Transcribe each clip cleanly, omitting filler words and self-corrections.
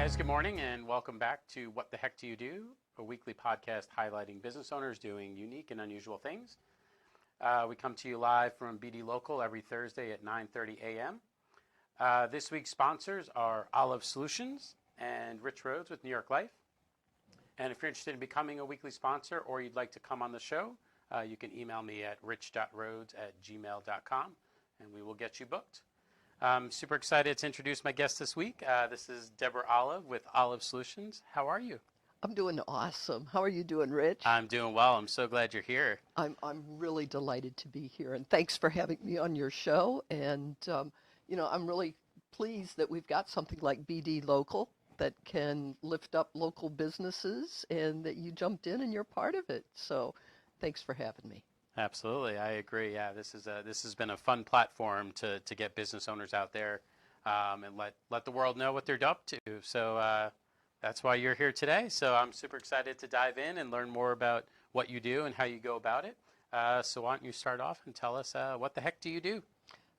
guys, good morning and welcome back to What the Heck Do You Do, a weekly podcast highlighting business owners doing unique and unusual things. We come to you live from BDLocal every Thursday at 9:30 a.m. This week's sponsors are Olive Solutions and Rich Rhodes with New York Life. And if you're interested in becoming a weekly sponsor or you'd like to come on the show, you can email me at rich.rhodes@gmail.com and we will get you booked. I'm super excited to introduce my guest this week. This is Deborah Olive with Olive Solutions. How are you? I'm doing awesome. How are you doing, Rich? I'm doing well. I'm so glad you're here. I'm really delighted to be here, and thanks for having me on your show. And I'm really pleased that we've got something like BDLocal that can lift up local businesses, and that you jumped in and you're part of it. So, thanks for having me. Absolutely, I agree. Yeah, this has been a fun platform to get business owners out there and let the world know what they're up to. So that's why you're here today. So I'm super excited to dive in and learn more about what you do and how you go about it. So why don't you start off and tell us what the heck do you do?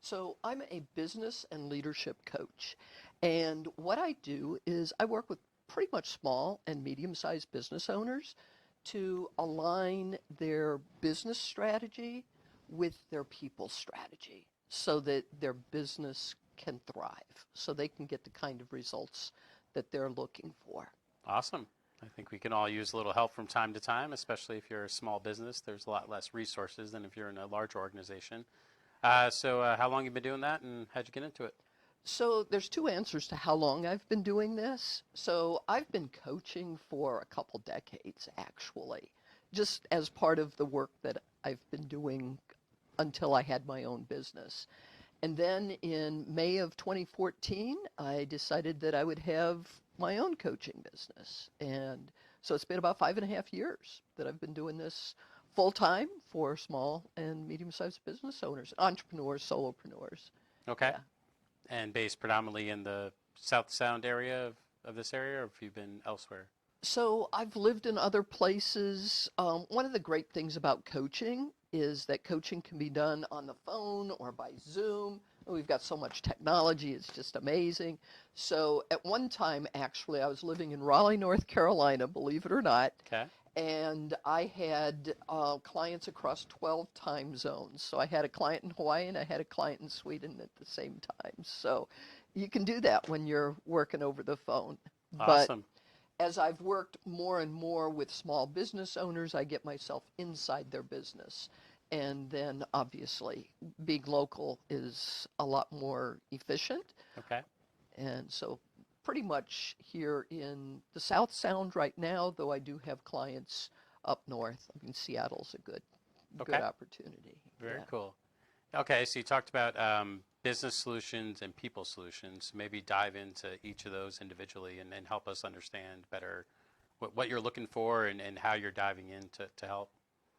So I'm a business and leadership coach, and what I do is I work with pretty much small and medium-sized business owners to align their business strategy with their people strategy so that their business can thrive, so they can get the kind of results that they're looking for. Awesome. I think we can all use a little help from time to time, especially if you're a small business. There's a lot less resources than if you're in a large organization. So how long have you been doing that, and how'd you get into it? So there's two answers to how long I've been doing this. So I've been coaching for a couple decades, actually, just as part of the work that I've been doing until I had my own business. And then in May of 2014, I decided that I would have my own coaching business. And so it's been about 5.5 years that I've been doing this full time for small and medium-sized business owners, entrepreneurs, solopreneurs. Okay. Yeah. And based predominantly in the South Sound area of this area, or have you been elsewhere? So I've lived in other places. One of the great things about coaching is that coaching can be done on the phone or by Zoom. We've got so much technology, it's just amazing. So at one time, actually, I was living in Raleigh, North Carolina, believe it or not. Okay. And I had clients across 12 time zones. So I had a client in Hawaii and I had a client in Sweden at the same time. So you can do that when you're working over the phone. Awesome. But as I've worked more and more with small business owners, I get myself inside their business. And then obviously being local is a lot more efficient. Okay. And so pretty much here in the South Sound right now, though I do have clients up north. I mean, Seattle's a good opportunity. Very cool. Okay, so you talked about business solutions and people solutions. Maybe dive into each of those individually and help us understand better what you're looking for and how you're diving in to help.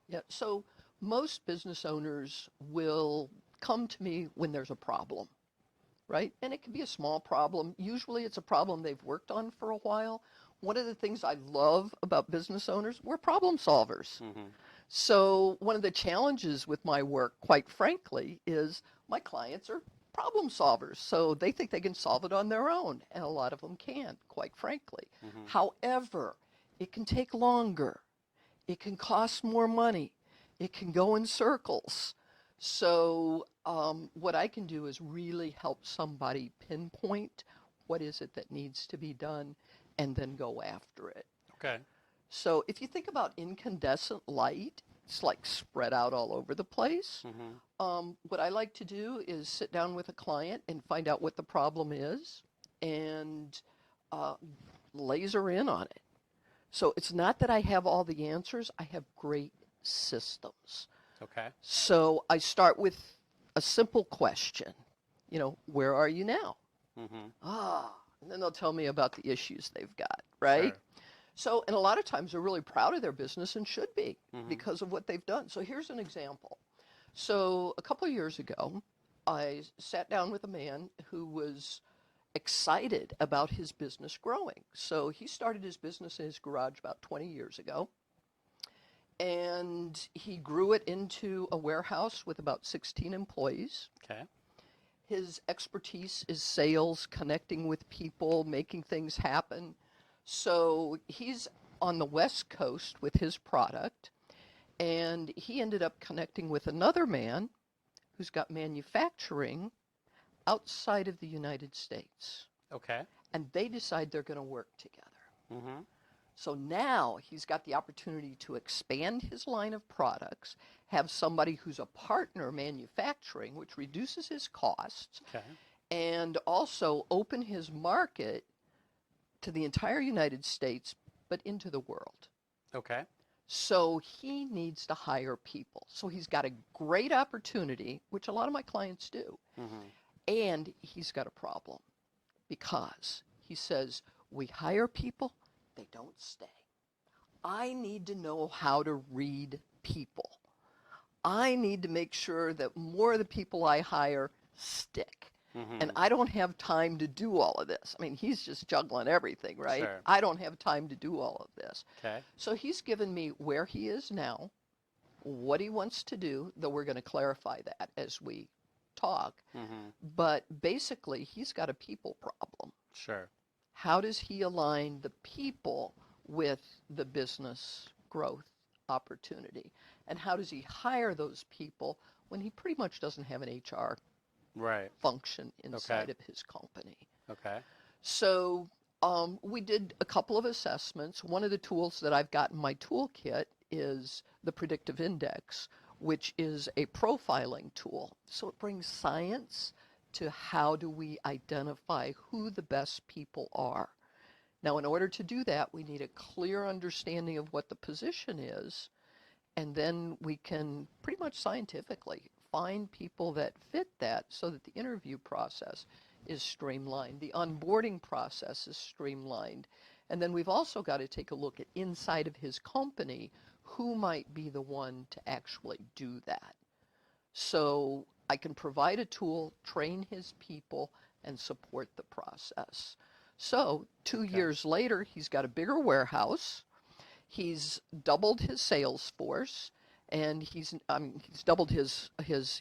Yeah, so most business owners will come to me when there's a problem, right? And it can be a small problem. Usually it's a problem they've worked on for a while. One of the things I love about business owners, we're problem solvers. Mm-hmm. So one of the challenges with my work, quite frankly, is my clients are problem solvers. So they think they can solve it on their own, and a lot of them can't, quite frankly. Mm-hmm. However, it can take longer. It can cost more money. It can go in circles. So what I can do is really help somebody pinpoint what is it that needs to be done and then go after it. Okay. So if you think about incandescent light, it's like spread out all over the place. Mm-hmm. What I like to do is sit down with a client and find out what the problem is and laser in on it. So it's not that I have all the answers, I have great systems. Okay. So I start with a simple question, where are you now? Mm-hmm. And then they'll tell me about the issues they've got, right? Sure. So, and a lot of times they're really proud of their business and should be Mm-hmm. because of what they've done. So here's an example. So a couple of years ago, I sat down with a man who was excited about his business growing. So he started his business in his garage about 20 years ago. And he grew it into a warehouse with about 16 employees. Okay. His expertise is sales, connecting with people, making things happen. So he's on the West Coast with his product, and he ended up connecting with another man who's got manufacturing outside of the United States. Okay. And they decide they're going to work together. Mm-hmm. So now he's got the opportunity to expand his line of products, have somebody who's a partner manufacturing, which reduces his costs, Okay. and also open his market to the entire United States, but into the world. Okay. So he needs to hire people. So he's got a great opportunity, which a lot of my clients do, Mm-hmm. and he's got a problem because he says, we hire people, they don't stay. I need to know how to read people. I need to make sure that more of the people I hire stick. Mm-hmm. And I don't have time to do all of this. I mean, he's just juggling everything, right? Sure. I don't have time to do all of this. Okay. So he's given me where he is now, what he wants to do, though we're going to clarify that as we talk. Mm-hmm. But basically, he's got a people problem. Sure. How does he align the people with the business growth opportunity? And how does he hire those people when he pretty much doesn't have an HR Right. function inside Okay. of his company? Okay. So we did a couple of assessments. One of the tools that I've got in my toolkit is the predictive index, which is a profiling tool. So it brings science to how do we identify who the best people are. Now, in order to do that, we need a clear understanding of what the position is, and then we can pretty much scientifically find people that fit that so that the interview process is streamlined, the onboarding process is streamlined, and then we've also got to take a look at inside of his company who might be the one to actually do that. So I can provide a tool, train his people, and support the process. So 2 Okay. years later, he's got a bigger warehouse. He's doubled his sales force, and he's doubled his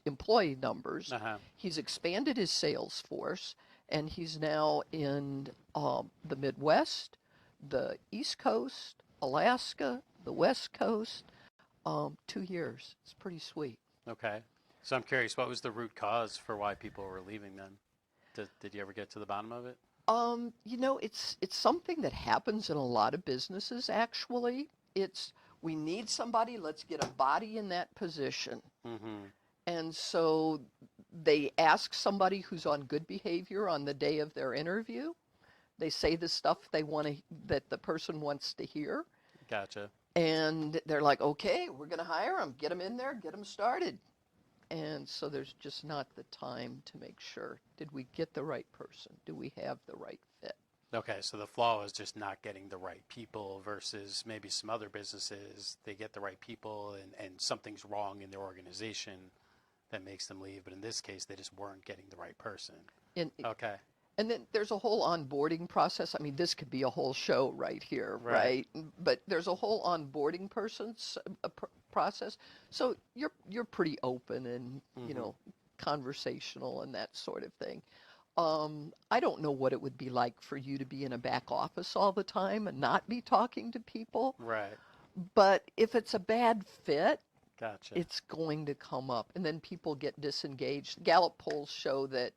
employee numbers. Uh-huh. He's expanded his sales force, and he's now in the Midwest, the East Coast, Alaska, the West Coast. 2 years. It's pretty sweet. Okay. So I'm curious, what was the root cause for why people were leaving then? Did you ever get to the bottom of it? It's something that happens in a lot of businesses, actually. It's, we need somebody, let's get a body in that position. Mm-hmm. And so they ask somebody who's on good behavior on the day of their interview. They say the stuff that the person wants to hear. Gotcha. And they're like, okay, we're going to hire them, get them in there, get them started. And so there's just not the time to make sure, did we get the right person? Do we have the right fit? Okay, so the flaw is just not getting the right people versus maybe some other businesses, they get the right people and something's wrong in their organization that makes them leave. But in this case, they just weren't getting the right person. Okay. And then there's a whole onboarding process. I mean, this could be a whole show right here, right? But there's a whole onboarding process. So you're pretty open and, Mm-hmm. conversational and that sort of thing. I don't know what it would be like for you to be in a back office all the time and not be talking to people. Right. But if it's a bad fit, Gotcha. it's going to come up. And then people get disengaged. Gallup polls show that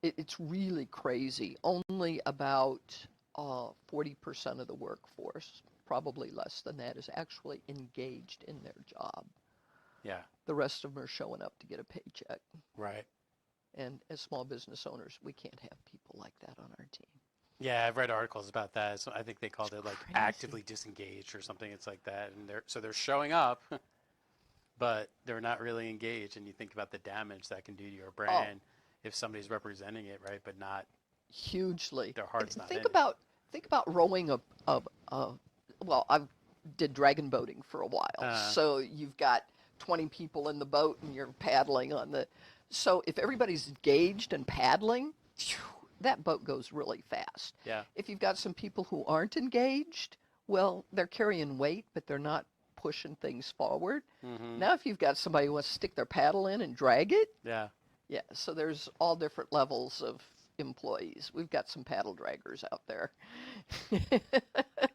it's really crazy. Only about 40% of the workforce, probably less than that, is actually engaged in their job. Yeah. The rest of them are showing up to get a paycheck. Right. And as small business owners, we can't have people like that on our team. Yeah, I've read articles about that. So I think they called it like crazy. actively disengaged or something. It's like that, and they're showing up, but they're not really engaged. And you think about the damage that can do to your brand if somebody's representing it, right? But not hugely. their heart's not in Think it. about rowing well, I did dragon boating for a while. So you've got 20 people in the boat and you're paddling on the. So if everybody's engaged and paddling, that boat goes really fast. Yeah. If you've got some people who aren't engaged, well, they're carrying weight, but they're not pushing things forward. Mm-hmm. Now, if you've got somebody who wants to stick their paddle in and drag it, Yeah. Yeah, so there's all different levels of employees. We've got some paddle draggers out there.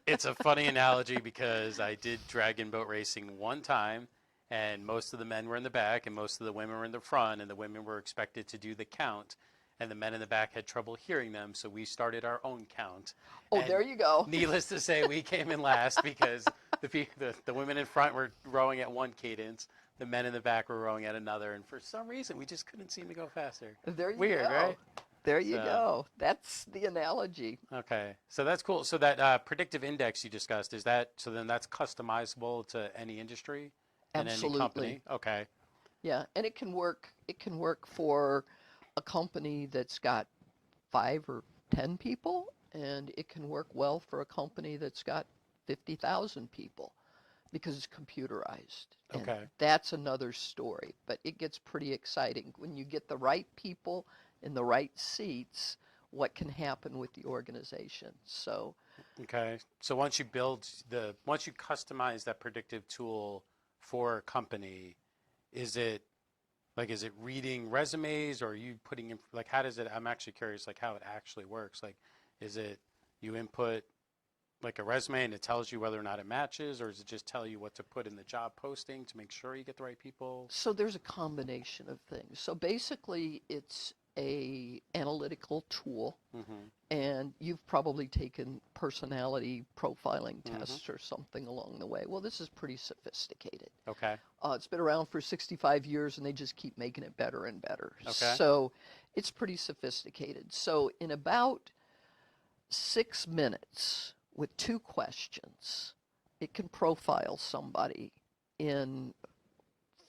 It's a funny analogy because I did dragon boat racing one time, and most of the men were in the back and most of the women were in the front, and the women were expected to do the count, and the men in the back had trouble hearing them, so we started our own count. Oh, And there you go. needless to say, we came in last because the women in front were rowing at one cadence, the men in the back were rowing at another, and for some reason we just couldn't seem to go faster. There you Weird, go. right? There you So, go. That's the analogy. okay, so that's cool. So that predictive index you discussed, is that, so then that's customizable to any industry and any Absolutely. company? Okay, Yeah, and it can work. It can work for a company that's got 5 or 10 people, and it can work well for a company that's got 50,000 people because it's computerized. And okay, that's another story, but it gets pretty exciting when you get the right people in the right seats. What can happen with the organization? So okay. So once you customize that predictive tool for a company, is it is it reading resumes, or are you putting in, like, how does it, I'm actually curious, like, how it actually works. Like, is it you input like a resume and it tells you whether or not it matches, or does it just tell you what to put in the job posting to make sure you get the right people? So there's a combination of things. So basically, it's a analytical tool, Mm-hmm. and you've probably taken personality profiling Mm-hmm. tests or something along the way. Well, this is pretty sophisticated. Okay. It's been around for 65 years, and they just keep making it better and better. Okay. So it's pretty sophisticated. So in about 6 minutes with 2 questions, it can profile somebody in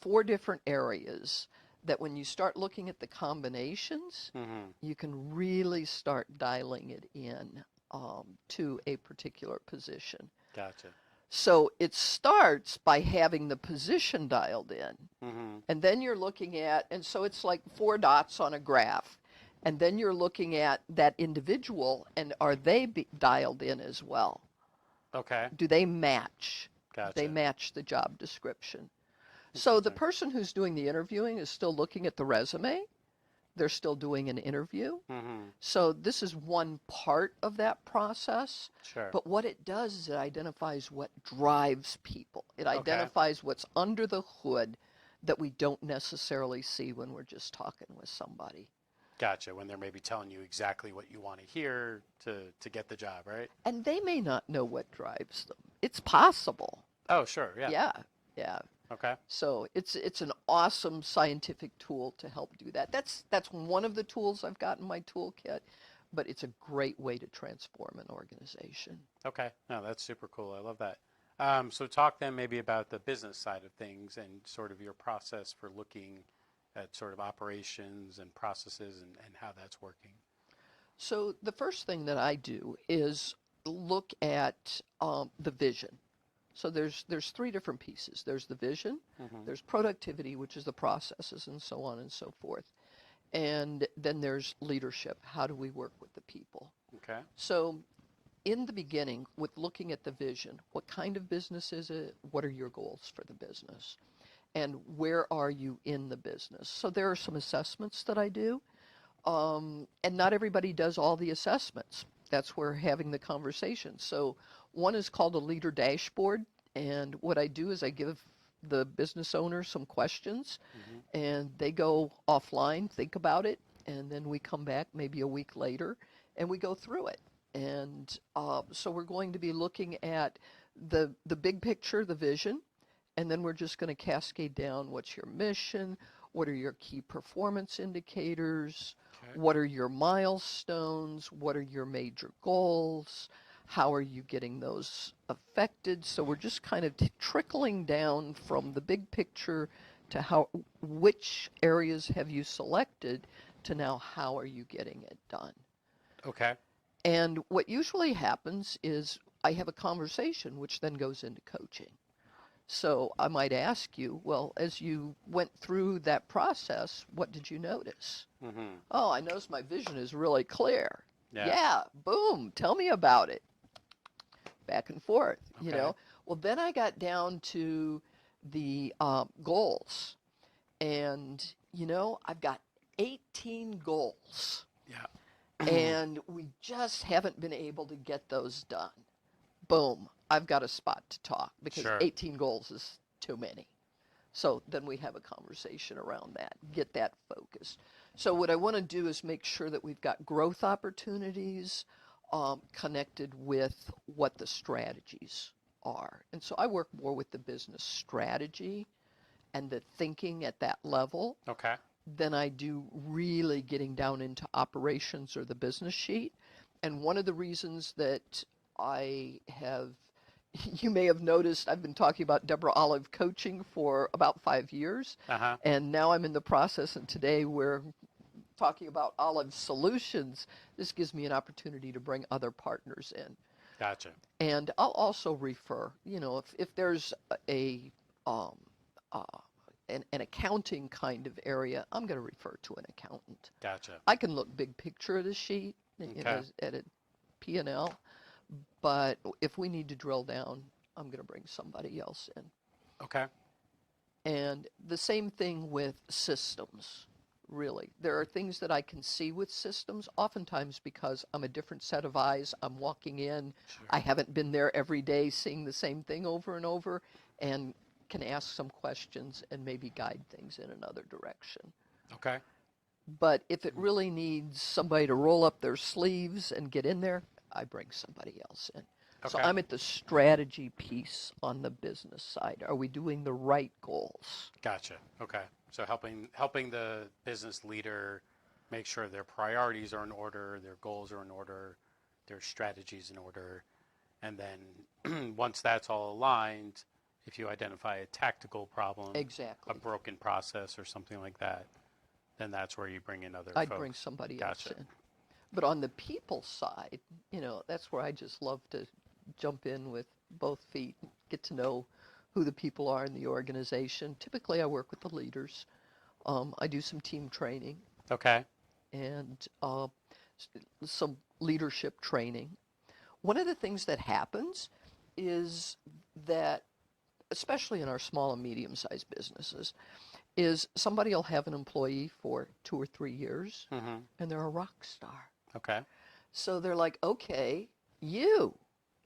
4 different areas that when you start looking at the combinations, Mm-hmm. you can really start dialing it in to a particular position. Gotcha. So it starts by having the position dialed in. Mm-hmm. And then you're looking at, and so it's like 4 dots on a graph. And then you're looking at that individual, and are they dialed in as well? Okay. Do they match? Do they Gotcha. match the job description? So the Interesting. person who's doing the interviewing is still looking at the resume. They're still doing an interview. Mm-hmm. So this is one part of that process. Sure. But what it does is it identifies what drives people. It Okay. identifies what's under the hood that we don't necessarily see when we're just talking with somebody. Gotcha. When they're maybe telling you exactly what you want to hear to get the job, right? And they may not know what drives them. It's possible. Oh, sure. Yeah. Yeah, yeah. Okay. So it's an awesome scientific tool to help do that. That's one of the tools I've got in my toolkit, but it's a great way to transform an organization. Okay. No, that's super cool. I love that. So talk then maybe about the business side of things and sort of your process for looking at sort of operations and processes and how that's working. So the first thing that I do is look at the vision. So there's 3 different pieces. There's the vision, Mm-hmm. there's productivity, which is the processes and so on and so forth. And then there's leadership. How do we work with the people? Okay. So in the beginning, with looking at the vision, what kind of business is it? What are your goals for the business? And where are you in the business? So there are some assessments that I do. And not everybody does all the assessments. That's where having the conversation. So one is called a leader dashboard. And what I do is I give the business owner some questions, Mm-hmm. and they go offline, think about it, and then we come back maybe a week later and we go through it. And so we're going to be looking at the big picture, the vision, and then we're just going to cascade down what's your mission, what are your key performance indicators, Okay. what are your milestones, what are your major goals, how are you getting those affected. So we're just kind of trickling down from the big picture to which areas have you selected to now how are you getting it done. Okay. And what usually happens is I have a conversation which then goes into coaching. So I might ask you, well, as you went through that process, what did you notice? Mm-hmm. Oh, I noticed my vision is really clear. Yeah. Yeah, boom, tell me about it. Back and forth, Okay. Well, then I got down to the goals. And, I've got 18 goals. Yeah. And we just haven't been able to get those done. Boom, I've got a spot to talk because Sure. 18 goals is too many. So then we have a conversation around that, get that focused. So what I want to do is make sure that we've got growth opportunities connected with what the strategies are. And so I work more with the business strategy and the thinking at that level Okay. than I do really getting down into operations or the business sheet. And one of the reasons that I have, you may have noticed, I've been talking about Deborah Olive coaching for about 5 years. Uh-huh. And now I'm in the process, and today we're talking about Olive Solutions. This gives me an opportunity to bring other partners in. Gotcha. And I'll also refer, if there's a um, uh, an accounting kind of area, I'm going to refer to an accountant. Gotcha. I can look big picture at a sheet, Okay. at a P&L, but if we need to drill down, I'm going to bring somebody else in. Okay. And the same thing with systems, really. There are things that I can see with systems, oftentimes because I'm a different set of eyes. I'm walking in. Sure. I haven't been there every day seeing the same thing over and over, and can ask some questions and maybe guide things in another direction. Okay. But if it really needs somebody to roll up their sleeves and get in there, I bring somebody else in. So Okay. I'm at the strategy piece on the business side. Are we doing the right goals? Gotcha. Okay. So helping the business leader make sure their priorities are in order, their goals are in order, their strategies in order, and then once that's all aligned, if you identify a tactical problem, Exactly. a broken process or something like that, then that's where you bring in other I'd folks. bring somebody Gotcha. else in. But on the people side, that's where I just love to jump in with both feet, get to know who the people are in the organization. Typically, I work with the leaders. I do some team training Okay. and some leadership training. One of the things that happens is that, especially in our small and medium-sized businesses, is somebody will have an employee for 2 or 3 years, Mm-hmm. and they're a rock star. Okay. So they're like, okay,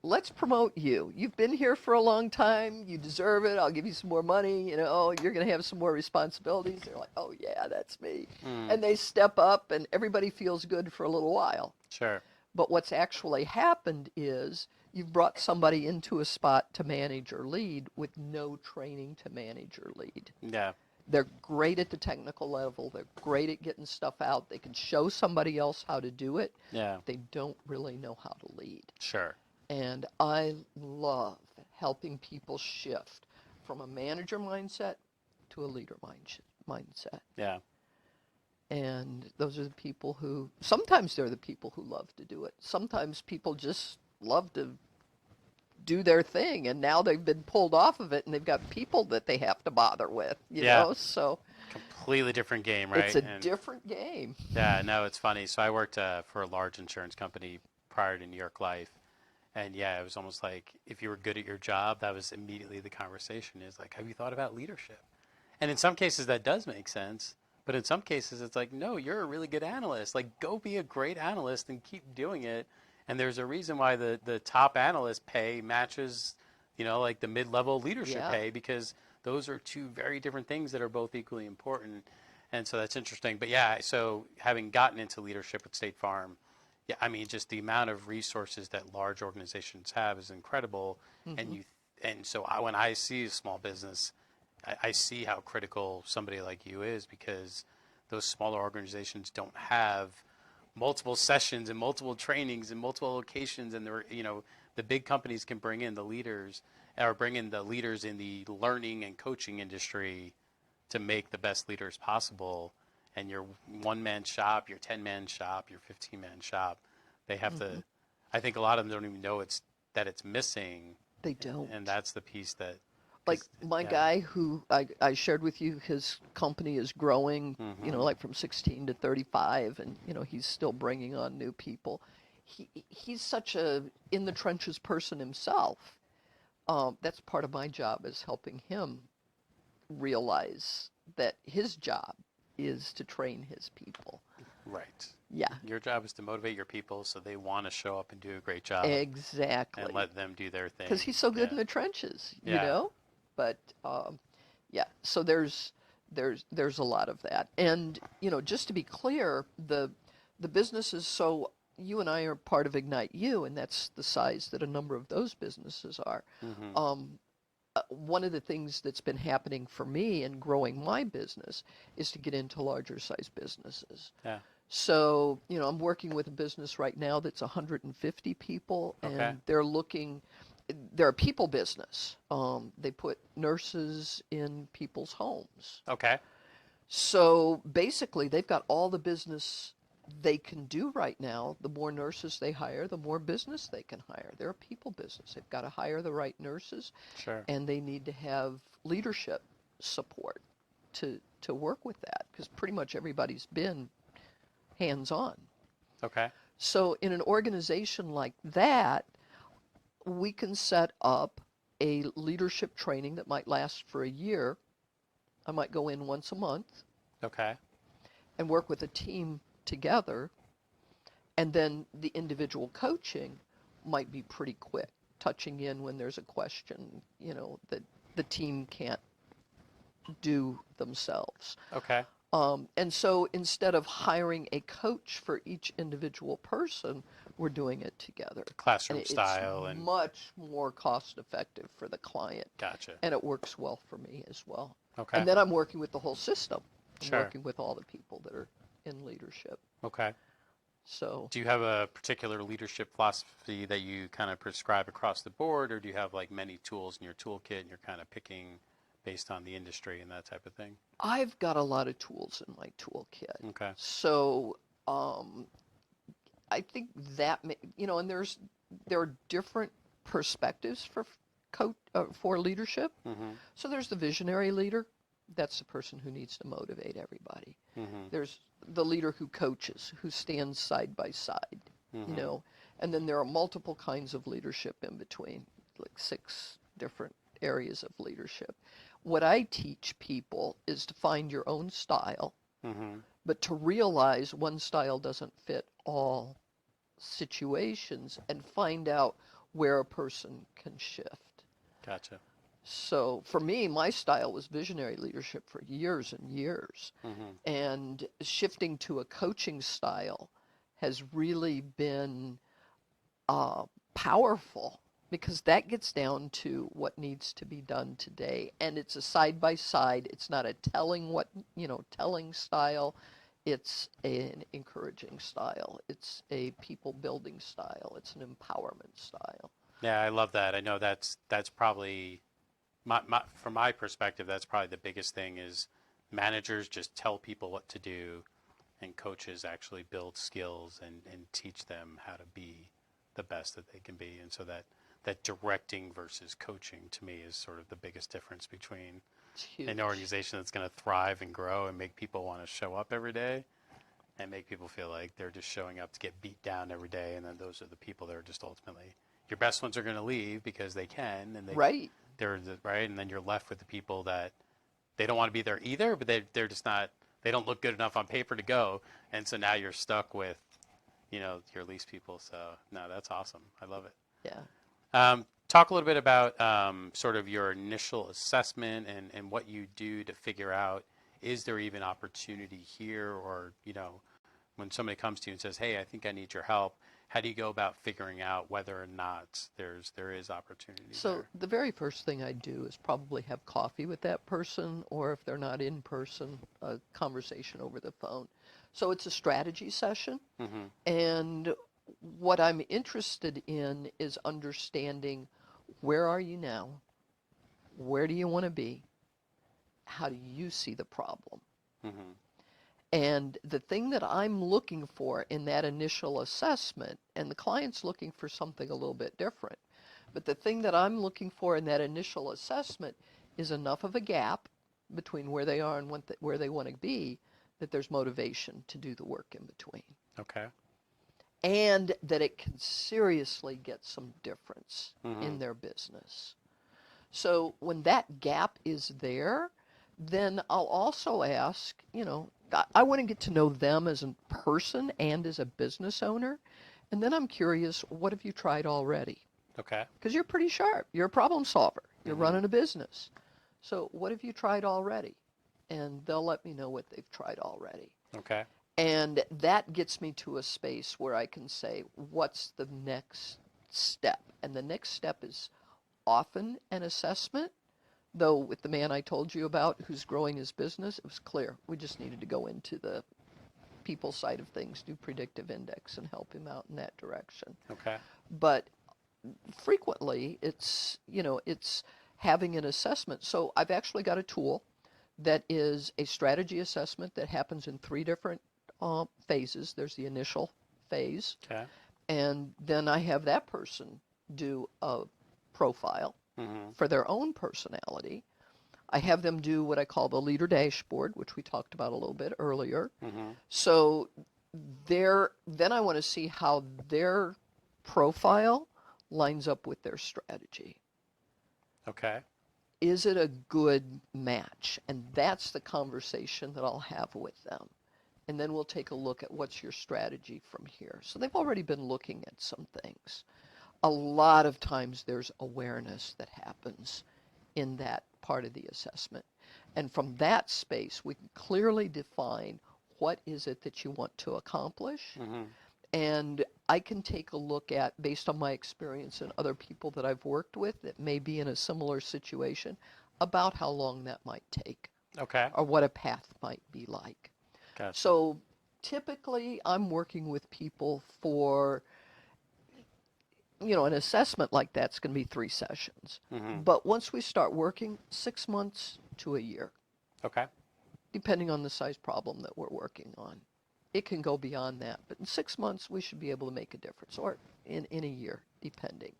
let's promote you. You've been here for a long time. You deserve it. I'll give you some more money. You're going to have some more responsibilities. They're like, oh, yeah, that's me. Mm. And they step up, and everybody feels good for a little while. Sure. But what's actually happened is you've brought somebody into a spot to manage or lead with no training to manage or lead. Yeah. They're great at the technical level. They're great at getting stuff out. They can show somebody else how to do it. Yeah. They don't really know how to lead. Sure. And I love helping people shift from a manager mindset to a leader mindset. Yeah. And those are the people who, sometimes they're the people who love to do it. Sometimes people just love to do their thing, and now they've been pulled off of it, and they've got people that they have to bother with, so Completely different game, right? it's a different game. Yeah, no, it's funny. So I worked for a large insurance company prior to New York Life, and yeah, it was almost like if you were good at your job, that was immediately the conversation is like, have you thought about leadership? And in some cases that does make sense, but in some cases it's like, no, you're a really good analyst. Like, go be a great analyst and keep doing it. And there's a reason why the top analyst pay matches, like the mid-level leadership pay, because those are two very different things that are both equally important. And so that's interesting. But yeah, so having gotten into leadership at State Farm, yeah, I mean, just the amount of resources that large organizations have is incredible. Mm-hmm. And so when I see a small business, I see how critical somebody like you is, because those smaller organizations don't have multiple sessions and multiple trainings and multiple locations, and the big companies can bring in the leaders or bring in the leaders in the learning and coaching industry to make the best leaders possible. And your one-man shop, your 10-man shop, your 15-man shop, they have to, I think a lot of them don't even know that it's missing. They don't. And that's the piece that, like my guy who I shared with you, his company is growing, like from 16 to 35, and he's still bringing on new people. He's such a in the trenches person himself. That's part of my job, is helping him realize that his job is to train his people. Right. Yeah, Your job is to motivate your people so they want to show up and do a great job and exactly. let them do their thing. Because he's so good Yeah. in the trenches, Yeah. But yeah, so there's a lot of that, and just to be clear, the businesses. So you and I are part of Ignite You, and that's the size that a number of those businesses are. Mm-hmm. One of the things that's been happening for me in growing my business is to get into larger size businesses. Yeah. So, I'm working with a business right now that's 150 people, Okay. and they're a people business. They put nurses in people's homes. Okay. So basically, they've got all the business they can do right now. The more nurses they hire, the more business they can hire. They're a people business. They've got to hire the right nurses, Sure. and they need to have leadership support to work with that, because pretty much everybody's been hands-on. Okay. So in an organization like that, we can set up a leadership training that might last for a year. I might go in once a month Okay. and work with a team together, and then the individual coaching might be pretty quick, touching in when there's a question, that the team can't do themselves. Okay. And so instead of hiring a coach for each individual person, we're doing it together. Classroom And style it's and much more cost effective for the client. gotcha. And it works well for me as well. Okay. And then I'm working with the whole system. I'm Sure. working with all the people that are in leadership. Okay. So Do you have a particular leadership philosophy that you kind of prescribe across the board, or do you have like many tools in your toolkit and you're kind of picking based on the industry and that type of thing? I've got a lot of tools in my toolkit. Okay. So I think that and there are different perspectives for leadership. Mm-hmm. So there's the visionary leader. That's the person who needs to motivate everybody. Mm-hmm. There's the leader who coaches, who stands side by side, Mm-hmm. And then there are multiple kinds of leadership in between, like 6 different areas of leadership. What I teach people is to find your own style, Mm-hmm. but to realize one style doesn't fit all situations, and find out where a person can shift. Gotcha. So for me, my style was visionary leadership for years and years. Mm-hmm. And shifting to a coaching style has really been powerful, because that gets down to what needs to be done today. And it's a side by side. It's not a telling style. It's an encouraging style. It's a people building style. It's an empowerment style. Yeah, I love that. I know that's probably from my perspective, that's probably the biggest thing is managers just tell people what to do, and coaches actually build skills and teach them how to be the best that they can be. And so that directing versus coaching to me is sort of the biggest difference between It's huge. an organization that's going to thrive and grow and make people want to show up every day and make people feel like they're just showing up to get beat down every day. And then those are the people that are just ultimately, your best ones are going to leave because they can, and Right. right. And then you're left with the people that they don't want to be there either, but they're just not, they don't look good enough on paper to go. And so now you're stuck with, your least people. So no, that's awesome. I love it. Yeah. Talk a little bit about sort of your initial assessment and what you do to figure out, is there even opportunity here? Or, when somebody comes to you and says, hey, I think I need your help, how do you go about figuring out whether or not there is opportunity So there? the very first thing I do is probably have coffee with that person, or if they're not in person, a conversation over the phone. So it's a strategy session. Mm-hmm. And what I'm interested in is understanding, where are you now? Where do you want to be? How do you see the problem? Mm-hmm. And the thing that I'm looking for in that initial assessment, and the client's looking for something a little bit different, but the thing that I'm looking for in that initial assessment is enough of a gap between where they are and where they want to be, that there's motivation to do the work in between. Okay. And that it can seriously get some difference Mm-hmm. in their business. So when that gap is there, then I'll also ask, I want to get to know them as a person and as a business owner. And then I'm curious, what have you tried already? Okay. Because you're pretty sharp. You're a problem solver. You're Mm-hmm. running a business. So what have you tried already? And they'll let me know what they've tried already. Okay. And that gets me to a space where I can say, what's the next step? And the next step is often an assessment. Though with the man I told you about who's growing his business, it was clear. We just needed to go into the people side of things, do predictive index, and help him out in that direction. Okay. But frequently, it's having an assessment. So I've actually got a tool that is a strategy assessment that happens in 3 different phases. There's the initial phase, Okay. and then I have that person do a profile Mm-hmm. for their own personality. I have them do what I call the leader dashboard, which we talked about a little bit earlier. Mm-hmm. So then I want to see how their profile lines up with their strategy. Okay. Is it a good match? And that's the conversation that I'll have with them. And then we'll take a look at what's your strategy from here. So they've already been looking at some things. A lot of times there's awareness that happens in that part of the assessment. And from that space, we can clearly define what is it that you want to accomplish. Mm-hmm. And I can take a look at, based on my experience and other people that I've worked with that may be in a similar situation, about how long that might take. Okay. Or what a path might be like. Gotcha. So typically I'm working with people for, an assessment like that's going to be 3 sessions. Mm-hmm. But once we start working, 6 months to a year, Okay. depending on the size problem that we're working on. It can go beyond that, but in 6 months we should be able to make a difference, or in a year, depending.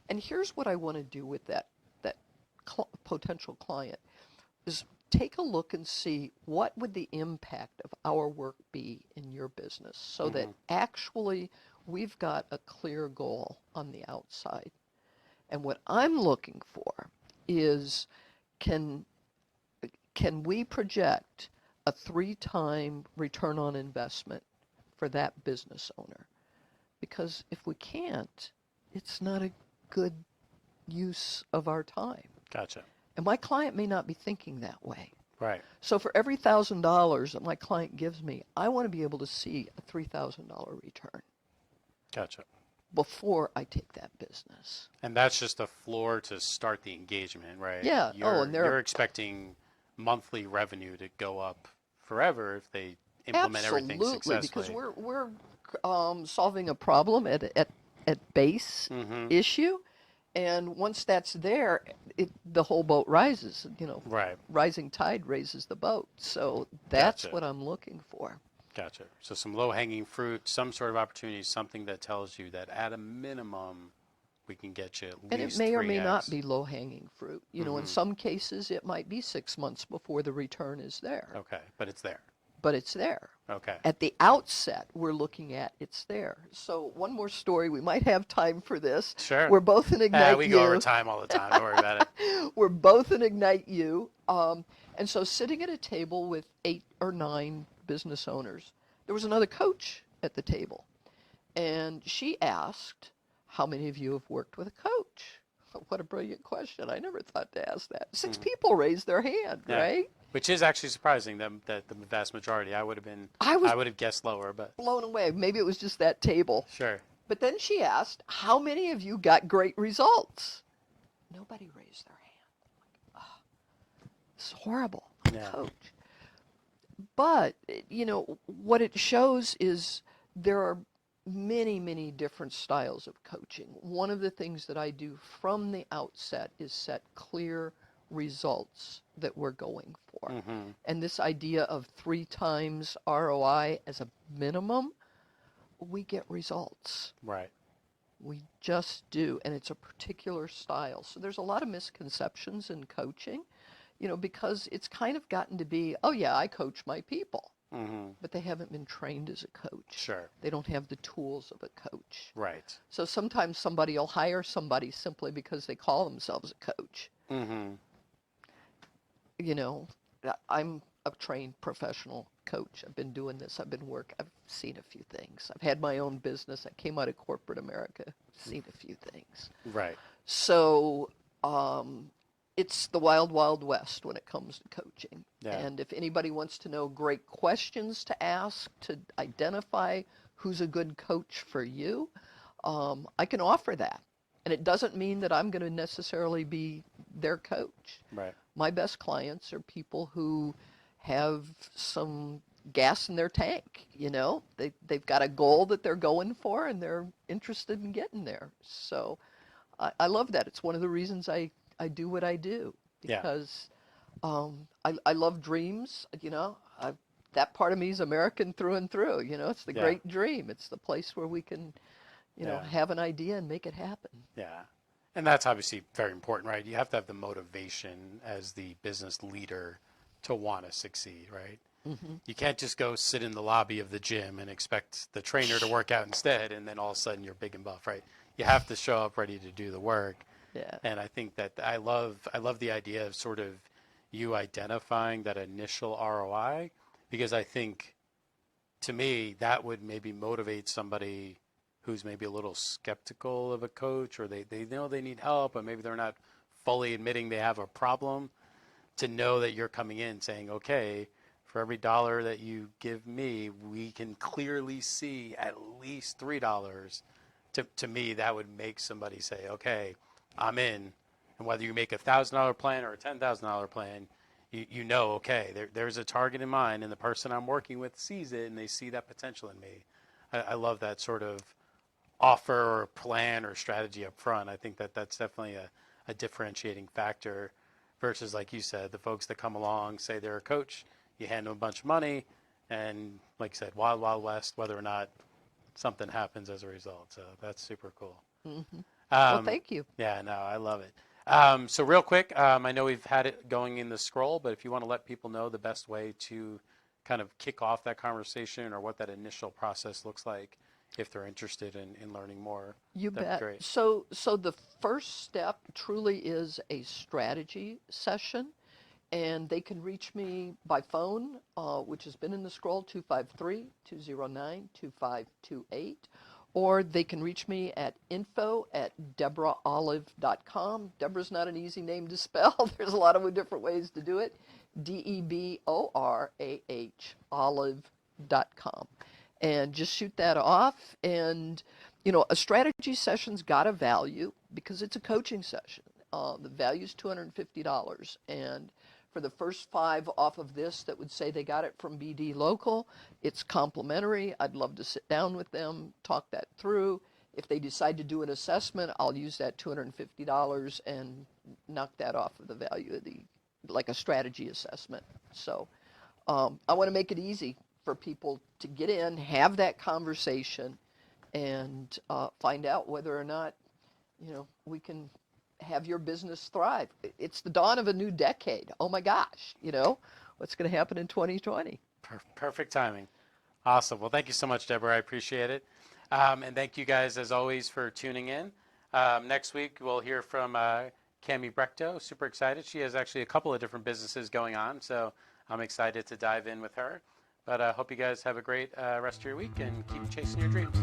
And here's what I want to do with that potential client is take a look and see what would the impact of our work be in your business, so that actually we've got a clear goal on the outside. And what I'm looking for is, can we project a 3-time return on investment for that business owner? Because if we can't, it's not a good use of our time. Gotcha. And my client may not be thinking that way. Right. So for every $1,000 that my client gives me, I want to be able to see a $3,000 return Gotcha. before I take that business. And that's just a floor to start the engagement, right? Yeah. You're expecting monthly revenue to go up forever if they implement everything successfully. Because we're solving a problem at base Mm-hmm. issue, and once that's there, the whole boat rises. Right. Rising tide raises the boat. So that's Gotcha. what I'm looking for. Gotcha. So some low-hanging fruit, some sort of opportunity, something that tells you that at a minimum we can get you at least 3x. And it may or may not be low-hanging fruit. In Mhm. some cases it might be 6 months before the return is there. Okay, but it's there. But it's there. Okay. At the outset, we're looking at it's there. So one more story. We might have time for this. Sure. We're both in Ignite we U. go over time all the time. Don't worry about it. We're both in Ignite U. And so sitting at a table with 8 or 9 business owners, there was another coach at the table. And she asked, how many of you have worked with a coach? What a brilliant question. I never thought to ask that. 6 people raised their hand, Yeah. right? Which is actually surprising that the vast majority. I would have guessed lower, but Blown away. Maybe it was just that table. sure. But then she asked, how many of you got great results? Nobody raised their hand. Oh, it's horrible. Yeah. Coach. But, what it shows is there are many, many different styles of coaching. One of the things that I do from the outset is set clear results that we're going for. Mm-hmm. And this idea of 3 times ROI as a minimum, we get results. Right. We just do, and it's a particular style. So there's a lot of misconceptions in coaching, because it's kind of gotten to be, oh yeah, I coach my people. Mm-hmm. But they haven't been trained as a coach. Sure. They don't have the tools of a coach. Right. So sometimes somebody will hire somebody simply because they call themselves a coach. Mm-hmm. I'm a trained professional coach. I've been doing this. I've seen a few things. I've had my own business. I came out of corporate America, seen a few things. Right. So it's the wild, wild west when it comes to coaching. Yeah. And if anybody wants to know great questions to ask to identify who's a good coach for you, I can offer that. And it doesn't mean that I'm going to necessarily be their coach. Right. My best clients are people who have some gas in their tank, you know. They've got a goal that they're going for and they're interested in getting there. So I love that. It's one of the reasons I do what I do, Yeah. because I love dreams, you know. That part of me is American through and through, you know. It's the Yeah. great dream. It's the place where we can, you know, Yeah. have an idea and make it happen. Yeah. And that's obviously very important, right? You have to have the motivation as the business leader to want to succeed, right? Mm-hmm. You can't just go sit in the lobby of the gym and expect the trainer to work out instead, and then all of a sudden you're big and buff, right? You have to show up ready to do the work. Yeah. And I think that I love the idea of sort of you identifying that initial ROI, because I think, to me, that would maybe motivate somebody who's maybe a little skeptical of a coach, or they know they need help, but maybe they're not fully admitting they have a problem, to know that you're coming in saying, okay, for every dollar that you give me, we can clearly see at least $3. To me, that would make somebody say, okay, I'm in. And whether you make a $1,000 plan or a $10,000 plan, you know, okay, there's a target in mind, and the person I'm working with sees it, and they see that potential in me. I love that sort of offer or plan or strategy up front. I think that that's definitely a differentiating factor versus, like you said, the folks that come along, say they're a coach, you hand them a bunch of money, and like you said, wild, wild west, whether or not something happens as a result. So that's super cool. Mm-hmm. Well, thank you. Yeah, no, I love it. So real quick, I know we've had it going in the scroll, but if you want to let people know the best way to kind of kick off that conversation or what that initial process looks like, if they're interested in learning more, You that'd bet. be great. So the first step truly is a strategy session, and they can reach me by phone, which has been in the scroll, 253-209-2528, or they can reach me at info@deboraholive.com. Deborah's not an easy name to spell. There's a lot of different ways to do it. DEBORAH olive.com. And just shoot that off. And, you know, a strategy session's got a value because it's a coaching session. The value's $250. And for the first 5 off of this that would say they got it from BDLocal, it's complimentary. I'd love to sit down with them, talk that through. If they decide to do an assessment, I'll use that $250 and knock that off of the value of like a strategy assessment. So I want to make it easy for people to get in, have that conversation, and find out whether or not, you know, we can have your business thrive. It's the dawn of a new decade. Oh my gosh, you know, what's going to happen in 2020? Perfect timing. Awesome. Well, thank you so much, Deborah. I appreciate it. And thank you guys, as always, for tuning in. Next week, we'll hear from Cami Brechto. Super excited. She has actually a couple of different businesses going on, so I'm excited to dive in with her. But I hope you guys have a great rest of your week and keep chasing your dreams.